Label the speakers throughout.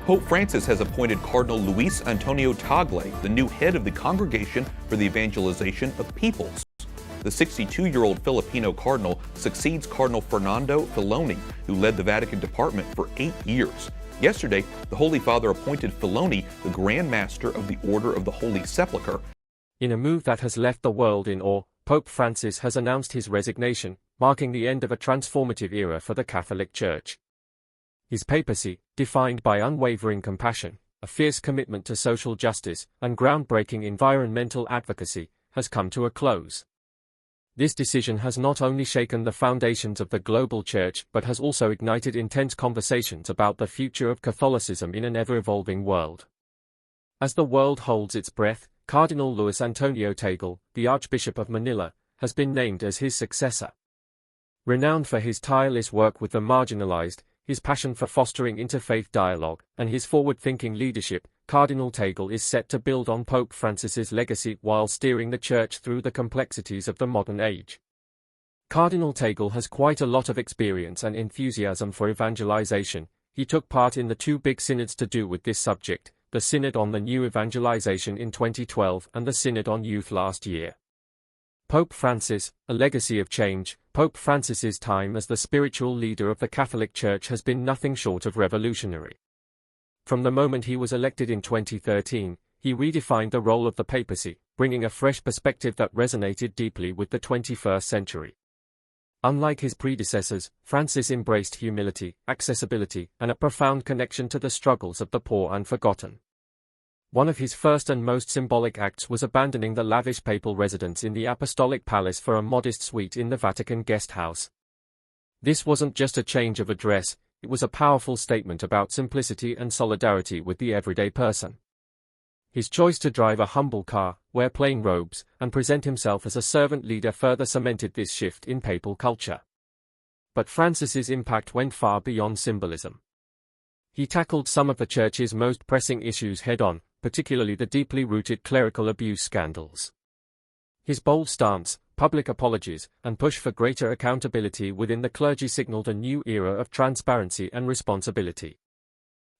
Speaker 1: Pope Francis has appointed Cardinal Luis Tagle the new head of the Congregation for the Evangelization of Peoples. The 62-year-old Filipino cardinal succeeds Cardinal Fernando Filoni, who led the Vatican department for 8 years. Yesterday, the Holy Father appointed Filoni the Grand Master of the Order of the Holy Sepulchre.
Speaker 2: In a move that has left the world in awe, Pope Francis has announced his resignation, marking the end of a transformative era for the Catholic Church. His papacy, defined by unwavering compassion, a fierce commitment to social justice, and groundbreaking environmental advocacy, has come to a close. This decision has not only shaken the foundations of the global Church but has also ignited intense conversations about the future of Catholicism in an ever-evolving world. As the world holds its breath, Cardinal Luis Tagle, the Archbishop of Manila, has been named as his successor. Renowned for his tireless work with the marginalized, his passion for fostering interfaith dialogue, and his forward-thinking leadership, Cardinal Tagle is set to build on Pope Francis's legacy while steering the Church through the complexities of the modern age. Cardinal Tagle has quite a lot of experience and enthusiasm for evangelization. He took part in the two big synods to do with this subject, the Synod on the New Evangelization in 2012 and the Synod on Youth last year. Pope Francis, a legacy of change. Pope Francis's time as the spiritual leader of the Catholic Church has been nothing short of revolutionary. From the moment he was elected in 2013, he redefined the role of the papacy, bringing a fresh perspective that resonated deeply with the 21st century. Unlike his predecessors, Francis embraced humility, accessibility, and a profound connection to the struggles of the poor and forgotten. One of his first and most symbolic acts was abandoning the lavish papal residence in the Apostolic Palace for a modest suite in the Vatican guest house. This wasn't just a change of address, it was a powerful statement about simplicity and solidarity with the everyday person. His choice to drive a humble car, wear plain robes, and present himself as a servant leader further cemented this shift in papal culture. But Francis's impact went far beyond symbolism. He tackled some of the Church's most pressing issues head-on, particularly the deeply rooted clerical abuse scandals. His bold stance, public apologies, and push for greater accountability within the clergy signaled a new era of transparency and responsibility.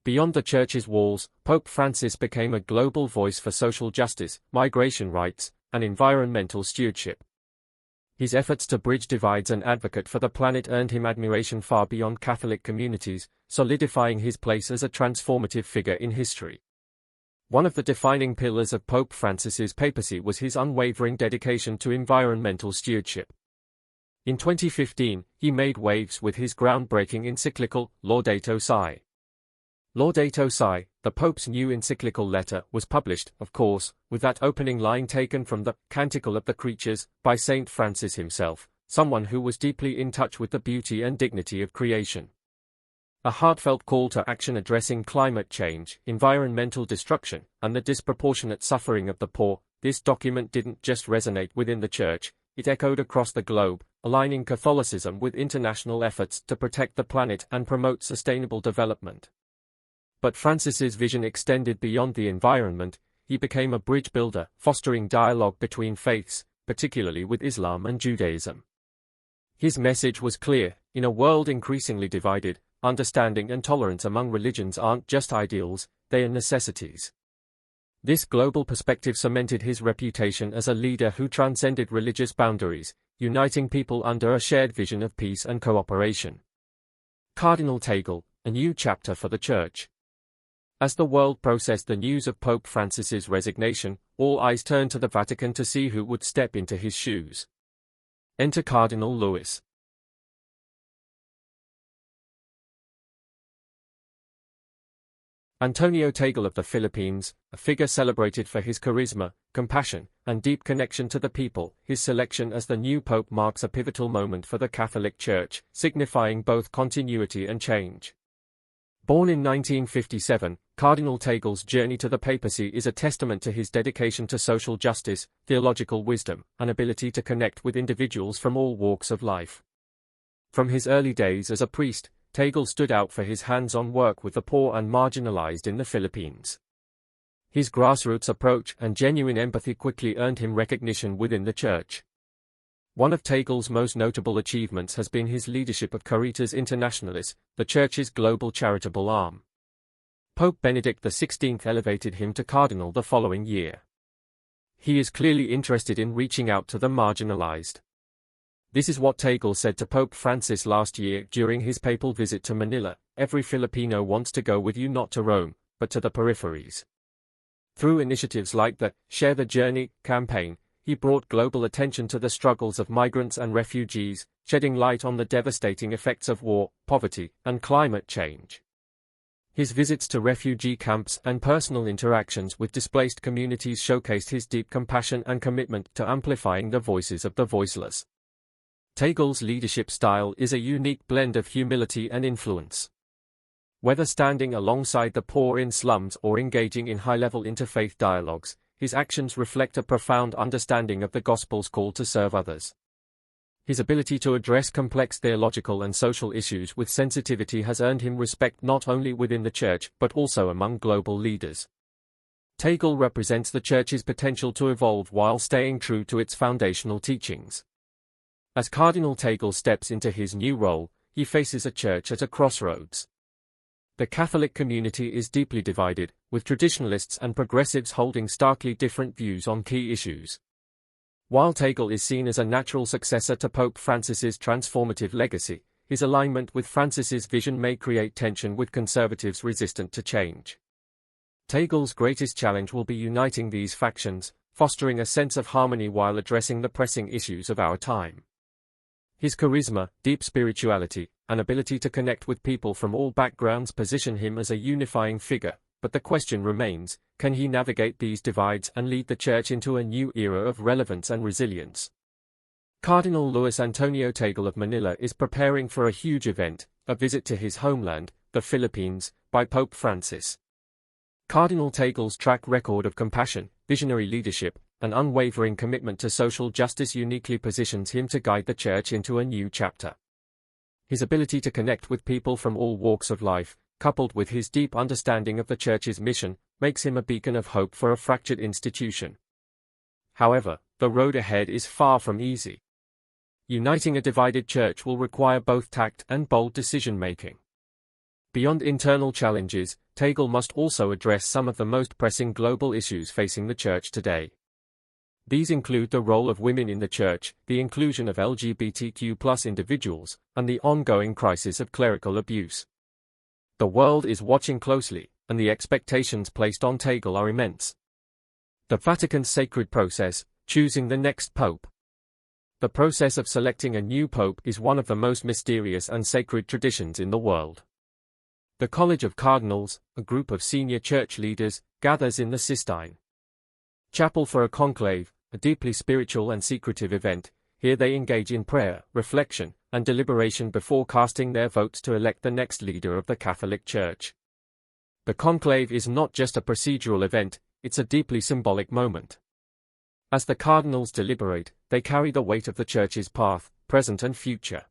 Speaker 2: Beyond the Church's walls, Pope Francis became a global voice for social justice, migration rights, and environmental stewardship. His efforts to bridge divides and advocate for the planet earned him admiration far beyond Catholic communities, solidifying his place as a transformative figure in history. One of the defining pillars of Pope Francis's papacy was his unwavering dedication to environmental stewardship. In 2015, he made waves with his groundbreaking encyclical, Laudato Si. Laudato Si, the Pope's new encyclical letter, was published, of course, with that opening line taken from the Canticle of the Creatures by Saint Francis himself, someone who was deeply in touch with the beauty and dignity of creation. A heartfelt call to action addressing climate change, environmental destruction, and the disproportionate suffering of the poor, this document didn't just resonate within the Church, it echoed across the globe, aligning Catholicism with international efforts to protect the planet and promote sustainable development. But Francis's vision extended beyond the environment. He became a bridge builder, fostering dialogue between faiths, particularly with Islam and Judaism. His message was clear: in a world increasingly divided, understanding and tolerance among religions aren't just ideals, they are necessities. This global perspective cemented his reputation as a leader who transcended religious boundaries, uniting people under a shared vision of peace and cooperation. Cardinal Tagle, a new chapter for the Church. As the world processed the news of Pope Francis's resignation, all eyes turned to the Vatican to see who would step into his shoes. Enter Cardinal Luis. Tagle of the Philippines, a figure celebrated for his charisma, compassion, and deep connection to the people. His selection as the new pope marks a pivotal moment for the Catholic Church, signifying both continuity and change. Born in 1957, Cardinal Tagle's journey to the papacy is a testament to his dedication to social justice, theological wisdom, and ability to connect with individuals from all walks of life. From his early days as a priest, Tagle stood out for his hands-on work with the poor and marginalized in the Philippines. His grassroots approach and genuine empathy quickly earned him recognition within the Church. One of Tagle's most notable achievements has been his leadership of Caritas Internationalis, the Church's global charitable arm. Pope Benedict XVI elevated him to cardinal the following year. He is clearly interested in reaching out to the marginalized. This is what Tagle said to Pope Francis last year during his papal visit to Manila: "Every Filipino wants to go with you, not to Rome, but to the peripheries." Through initiatives like the Share the Journey campaign, he brought global attention to the struggles of migrants and refugees, shedding light on the devastating effects of war, poverty, and climate change. His visits to refugee camps and personal interactions with displaced communities showcased his deep compassion and commitment to amplifying the voices of the voiceless. Tagle's leadership style is a unique blend of humility and influence. Whether standing alongside the poor in slums or engaging in high-level interfaith dialogues, his actions reflect a profound understanding of the Gospel's call to serve others. His ability to address complex theological and social issues with sensitivity has earned him respect not only within the Church but also among global leaders. Tagle represents the Church's potential to evolve while staying true to its foundational teachings. As Cardinal Tagle steps into his new role, he faces a Church at a crossroads. The Catholic community is deeply divided, with traditionalists and progressives holding starkly different views on key issues. While Tagle is seen as a natural successor to Pope Francis's transformative legacy, his alignment with Francis's vision may create tension with conservatives resistant to change. Tagle's greatest challenge will be uniting these factions, fostering a sense of harmony while addressing the pressing issues of our time. His charisma, deep spirituality, and ability to connect with people from all backgrounds position him as a unifying figure, but the question remains, can he navigate these divides and lead the Church into a new era of relevance and resilience? Cardinal Luis Tagle of Manila is preparing for a huge event, a visit to his homeland, the Philippines, by Pope Francis. Cardinal Tagle's track record of compassion, visionary leadership, and unwavering commitment to social justice uniquely positions him to guide the Church into a new chapter. His ability to connect with people from all walks of life, coupled with his deep understanding of the Church's mission, makes him a beacon of hope for a fractured institution. However, the road ahead is far from easy. Uniting a divided Church will require both tact and bold decision-making. Beyond internal challenges, Tagle must also address some of the most pressing global issues facing the Church today. These include the role of women in the Church, the inclusion of LGBTQ+ individuals, and the ongoing crisis of clerical abuse. The world is watching closely, and the expectations placed on Tagle are immense. The Vatican's sacred process, choosing the next pope. The process of selecting a new pope is one of the most mysterious and sacred traditions in the world. The College of Cardinals, a group of senior church leaders, gathers in the Sistine Chapel for a conclave, a deeply spiritual and secretive event. Here they engage in prayer, reflection, and deliberation before casting their votes to elect the next leader of the Catholic Church. The conclave is not just a procedural event, it's a deeply symbolic moment. As the cardinals deliberate, they carry the weight of the Church's past, present and future.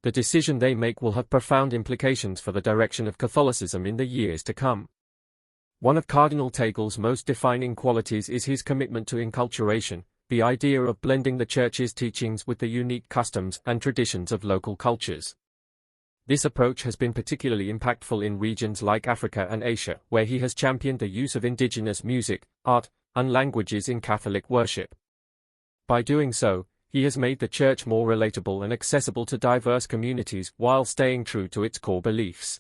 Speaker 2: The decision they make will have profound implications for the direction of Catholicism in the years to come. One of Cardinal Tagle's most defining qualities is his commitment to enculturation, the idea of blending the Church's teachings with the unique customs and traditions of local cultures. This approach has been particularly impactful in regions like Africa and Asia, where he has championed the use of indigenous music, art, and languages in Catholic worship. By doing so, he has made the Church more relatable and accessible to diverse communities while staying true to its core beliefs.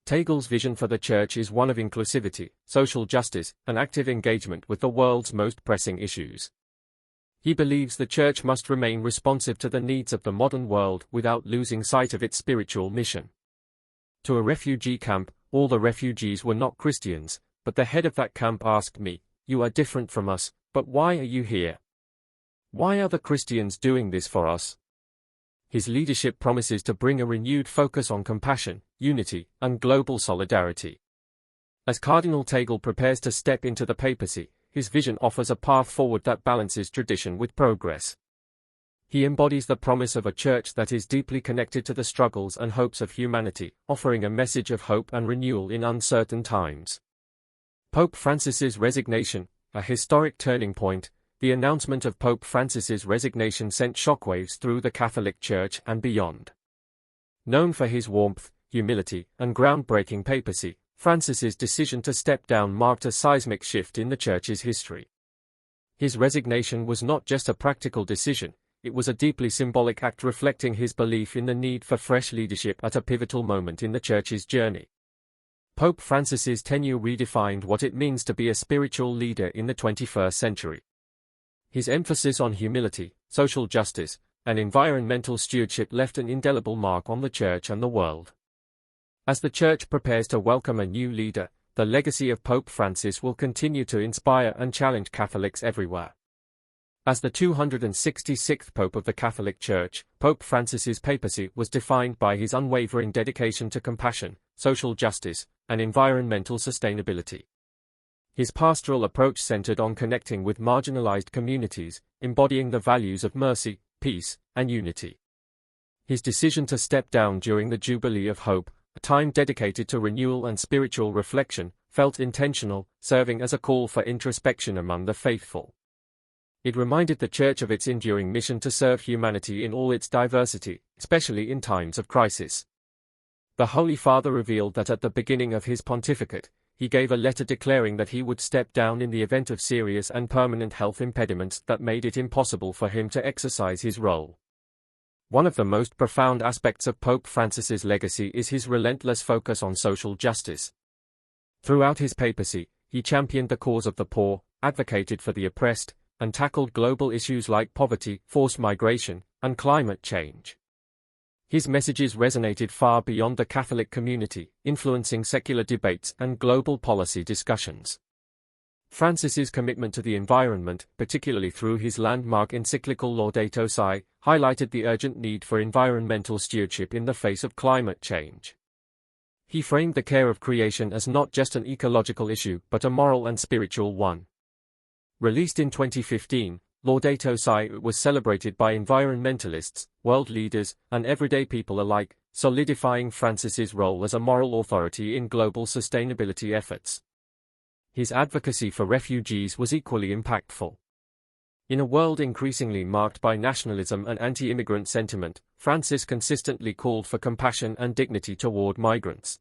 Speaker 2: Tagle's vision for the Church is one of inclusivity, social justice, and active engagement with the world's most pressing issues. He believes the Church must remain responsive to the needs of the modern world without losing sight of its spiritual mission. To a refugee camp, all the refugees were not Christians, but the head of that camp asked me, "You are different from us, but why are you here? Why are the Christians doing this for us?" His leadership promises to bring a renewed focus on compassion, unity, and global solidarity. As Cardinal Tagle prepares to step into the papacy, his vision offers a path forward that balances tradition with progress. He embodies the promise of a Church that is deeply connected to the struggles and hopes of humanity, offering a message of hope and renewal in uncertain times. Pope Francis's resignation, a historic turning point. The announcement of Pope Francis's resignation sent shockwaves through the Catholic Church and beyond. Known for his warmth, humility, and groundbreaking papacy, Francis's decision to step down marked a seismic shift in the Church's history. His resignation was not just a practical decision, it was a deeply symbolic act reflecting his belief in the need for fresh leadership at a pivotal moment in the Church's journey. Pope Francis's tenure redefined what it means to be a spiritual leader in the 21st century. His emphasis on humility, social justice, and environmental stewardship left an indelible mark on the Church and the world. As the Church prepares to welcome a new leader, the legacy of Pope Francis will continue to inspire and challenge Catholics everywhere. As the 266th Pope of the Catholic Church, Pope Francis's papacy was defined by his unwavering dedication to compassion, social justice, and environmental sustainability. His pastoral approach centered on connecting with marginalized communities, embodying the values of mercy, peace, and unity. His decision to step down during the Jubilee of Hope, a time dedicated to renewal and spiritual reflection, felt intentional, serving as a call for introspection among the faithful. It reminded the Church of its enduring mission to serve humanity in all its diversity, especially in times of crisis. The Holy Father revealed that at the beginning of his pontificate, he gave a letter declaring that he would step down in the event of serious and permanent health impediments that made it impossible for him to exercise his role. One of the most profound aspects of Pope Francis's legacy is his relentless focus on social justice. Throughout his papacy, he championed the cause of the poor, advocated for the oppressed, and tackled global issues like poverty, forced migration, and climate change. His messages resonated far beyond the Catholic community, influencing secular debates and global policy discussions. Francis's commitment to the environment, particularly through his landmark encyclical Laudato Si', highlighted the urgent need for environmental stewardship in the face of climate change. He framed the care of creation as not just an ecological issue but a moral and spiritual one. Released in 2015, Laudato Si' was celebrated by environmentalists, world leaders, and everyday people alike, solidifying Francis's role as a moral authority in global sustainability efforts. His advocacy for refugees was equally impactful. In a world increasingly marked by nationalism and anti-immigrant sentiment, Francis consistently called for compassion and dignity toward migrants.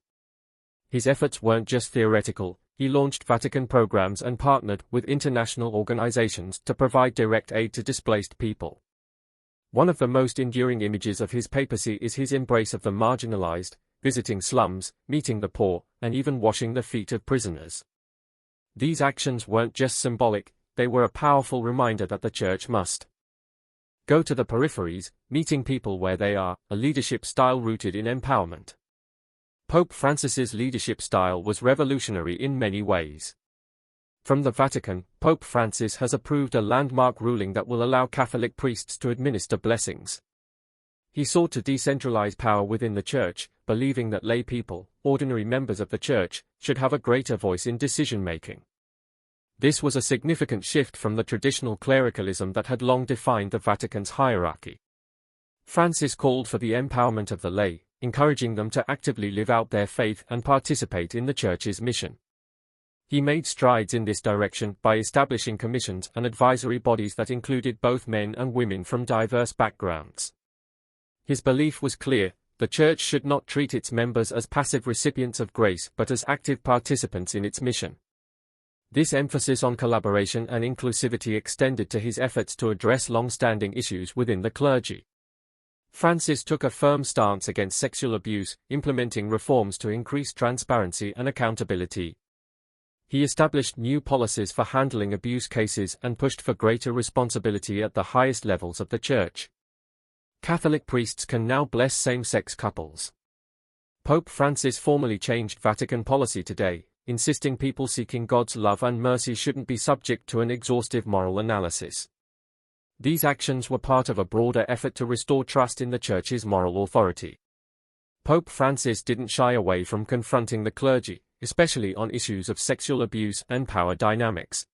Speaker 2: His efforts weren't just theoretical, he launched Vatican programs and partnered with international organizations to provide direct aid to displaced people. One of the most enduring images of his papacy is his embrace of the marginalized, visiting slums, meeting the poor, and even washing the feet of prisoners. These actions weren't just symbolic, they were a powerful reminder that the Church must go to the peripheries, meeting people where they are, a leadership style rooted in empowerment. Pope Francis's leadership style was revolutionary in many ways. From the Vatican, Pope Francis has approved a landmark ruling that will allow Catholic priests to administer blessings. He sought to decentralize power within the Church, believing that lay people, ordinary members of the Church, should have a greater voice in decision-making. This was a significant shift from the traditional clericalism that had long defined the Vatican's hierarchy. Francis called for the empowerment of the lay, encouraging them to actively live out their faith and participate in the Church's mission. He made strides in this direction by establishing commissions and advisory bodies that included both men and women from diverse backgrounds. His belief was clear: the Church should not treat its members as passive recipients of grace but as active participants in its mission. This emphasis on collaboration and inclusivity extended to his efforts to address long-standing issues within the clergy. Francis took a firm stance against sexual abuse, implementing reforms to increase transparency and accountability. He established new policies for handling abuse cases and pushed for greater responsibility at the highest levels of the Church. Catholic priests can now bless same-sex couples. Pope Francis formally changed Vatican policy today, insisting people seeking God's love and mercy shouldn't be subject to an exhaustive moral analysis. These actions were part of a broader effort to restore trust in the Church's moral authority. Pope Francis didn't shy away from confronting the clergy, especially on issues of sexual abuse and power dynamics.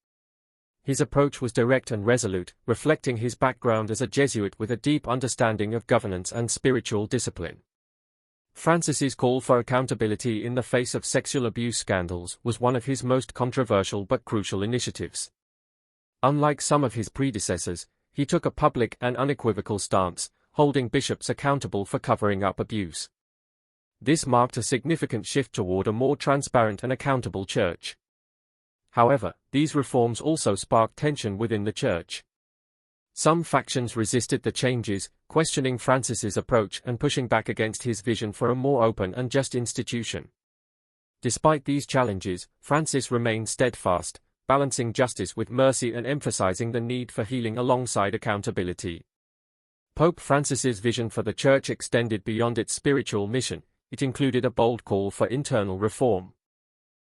Speaker 2: His approach was direct and resolute, reflecting his background as a Jesuit with a deep understanding of governance and spiritual discipline. Francis's call for accountability in the face of sexual abuse scandals was one of his most controversial but crucial initiatives. Unlike some of his predecessors, he took a public and unequivocal stance, holding bishops accountable for covering up abuse. This marked a significant shift toward a more transparent and accountable church. However, these reforms also sparked tension within the church. Some factions resisted the changes, questioning Francis's approach and pushing back against his vision for a more open and just institution. Despite these challenges, Francis remained steadfast, balancing justice with mercy and emphasizing the need for healing alongside accountability. Pope Francis's vision for the Church extended beyond its spiritual mission. It included a bold call for internal reform.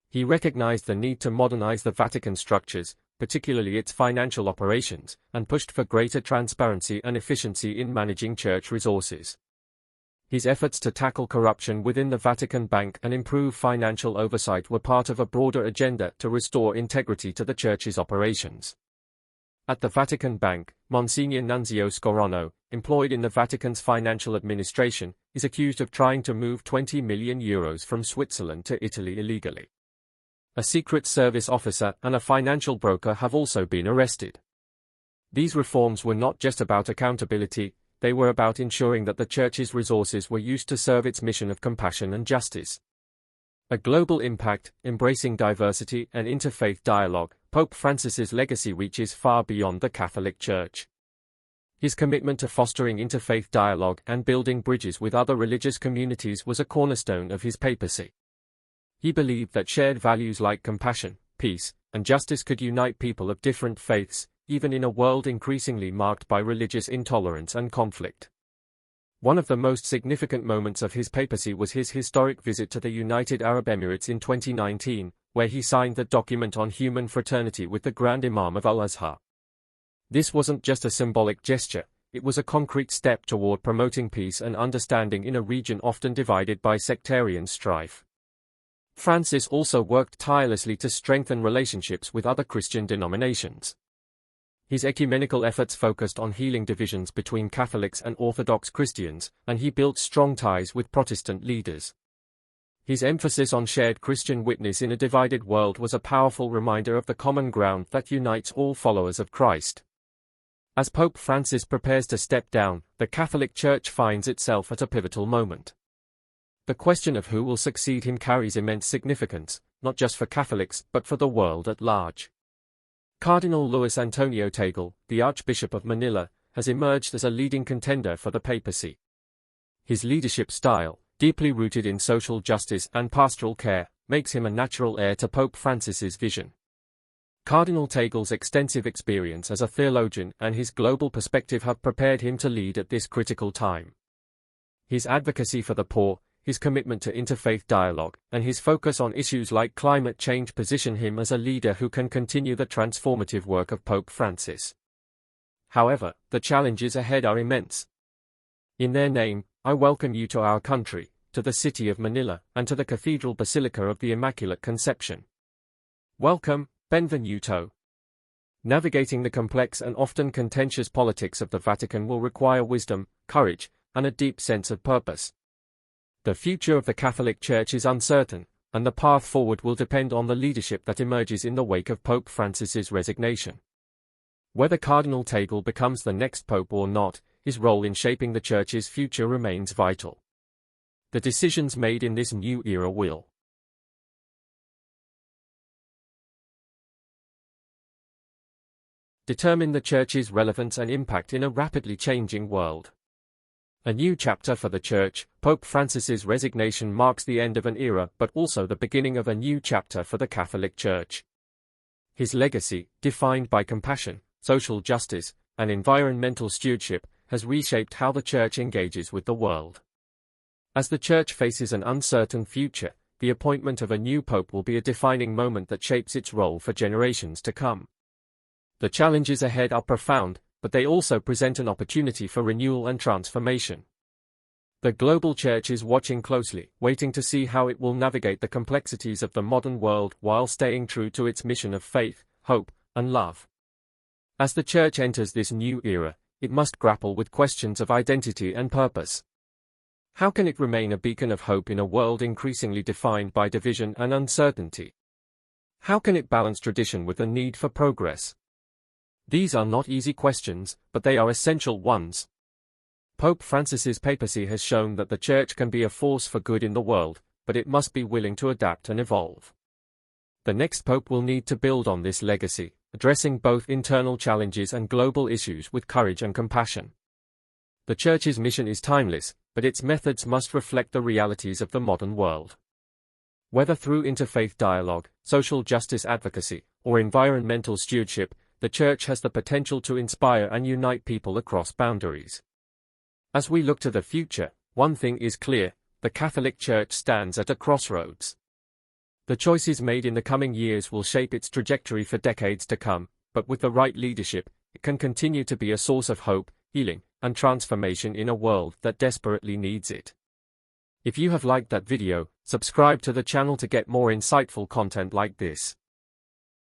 Speaker 2: He recognized the need to modernize the Vatican structures, particularly its financial operations, and pushed for greater transparency and efficiency in managing church resources. His efforts to tackle corruption within the Vatican Bank and improve financial oversight were part of a broader agenda to restore integrity to the Church's operations. At the Vatican Bank, Monsignor Nunzio Scorano, employed in the Vatican's financial administration, is accused of trying to move €20 million from Switzerland to Italy illegally. A Secret Service officer and a financial broker have also been arrested. These reforms were not just about accountability, they were about ensuring that the Church's resources were used to serve its mission of compassion and justice. A global impact, embracing diversity and interfaith dialogue, Pope Francis's legacy reaches far beyond the Catholic Church. His commitment to fostering interfaith dialogue and building bridges with other religious communities was a cornerstone of his papacy. He believed that shared values like compassion, peace, and justice could unite people of different faiths, even in a world increasingly marked by religious intolerance and conflict. One of the most significant moments of his papacy was his historic visit to the United Arab Emirates in 2019, where he signed the document on human fraternity with the Grand Imam of Al-Azhar. This wasn't just a symbolic gesture, it was a concrete step toward promoting peace and understanding in a region often divided by sectarian strife. Francis also worked tirelessly to strengthen relationships with other Christian denominations. His ecumenical efforts focused on healing divisions between Catholics and Orthodox Christians, and he built strong ties with Protestant leaders. His emphasis on shared Christian witness in a divided world was a powerful reminder of the common ground that unites all followers of Christ. As Pope Francis prepares to step down, the Catholic Church finds itself at a pivotal moment. The question of who will succeed him carries immense significance, not just for Catholics but for the world at large. Cardinal Luis Tagle, the Archbishop of Manila, has emerged as a leading contender for the papacy. His leadership style, deeply rooted in social justice and pastoral care, makes him a natural heir to Pope Francis's vision. Cardinal Tagle's extensive experience as a theologian and his global perspective have prepared him to lead at this critical time. His advocacy for the poor, his commitment to interfaith dialogue, and his focus on issues like climate change position him as a leader who can continue the transformative work of Pope Francis. However, the challenges ahead are immense. In their name, I welcome you to our country, to the city of Manila, and to the Cathedral Basilica of the Immaculate Conception. Welcome, benvenuto. Navigating the complex and often contentious politics of the Vatican will require wisdom, courage, and a deep sense of purpose. The future of the Catholic Church is uncertain, and the path forward will depend on the leadership that emerges in the wake of Pope Francis's resignation. Whether Cardinal Tagle becomes the next pope or not, his role in shaping the Church's future remains vital. The decisions made in this new era will determine the Church's relevance and impact in a rapidly changing world. A new chapter for the Church, Pope Francis's resignation marks the end of an era but also the beginning of a new chapter for the Catholic Church. His legacy, defined by compassion, social justice, and environmental stewardship, has reshaped how the Church engages with the world. As the Church faces an uncertain future, the appointment of a new pope will be a defining moment that shapes its role for generations to come. The challenges ahead are profound, but they also present an opportunity for renewal and transformation. The global Church is watching closely, waiting to see how it will navigate the complexities of the modern world while staying true to its mission of faith, hope, and love. As the Church enters this new era, it must grapple with questions of identity and purpose. How can it remain a beacon of hope in a world increasingly defined by division and uncertainty? How can it balance tradition with the need for progress? These are not easy questions, but they are essential ones. Pope Francis's papacy has shown that the Church can be a force for good in the world, but it must be willing to adapt and evolve. The next Pope will need to build on this legacy, addressing both internal challenges and global issues with courage and compassion. The Church's mission is timeless, but its methods must reflect the realities of the modern world. Whether through interfaith dialogue, social justice advocacy, or environmental stewardship, the Church has the potential to inspire and unite people across boundaries. As we look to the future, one thing is clear: the Catholic Church stands at a crossroads. The choices made in the coming years will shape its trajectory for decades to come, but with the right leadership, it can continue to be a source of hope, healing, and transformation in a world that desperately needs it. If you have liked that video, subscribe to the channel to get more insightful content like this.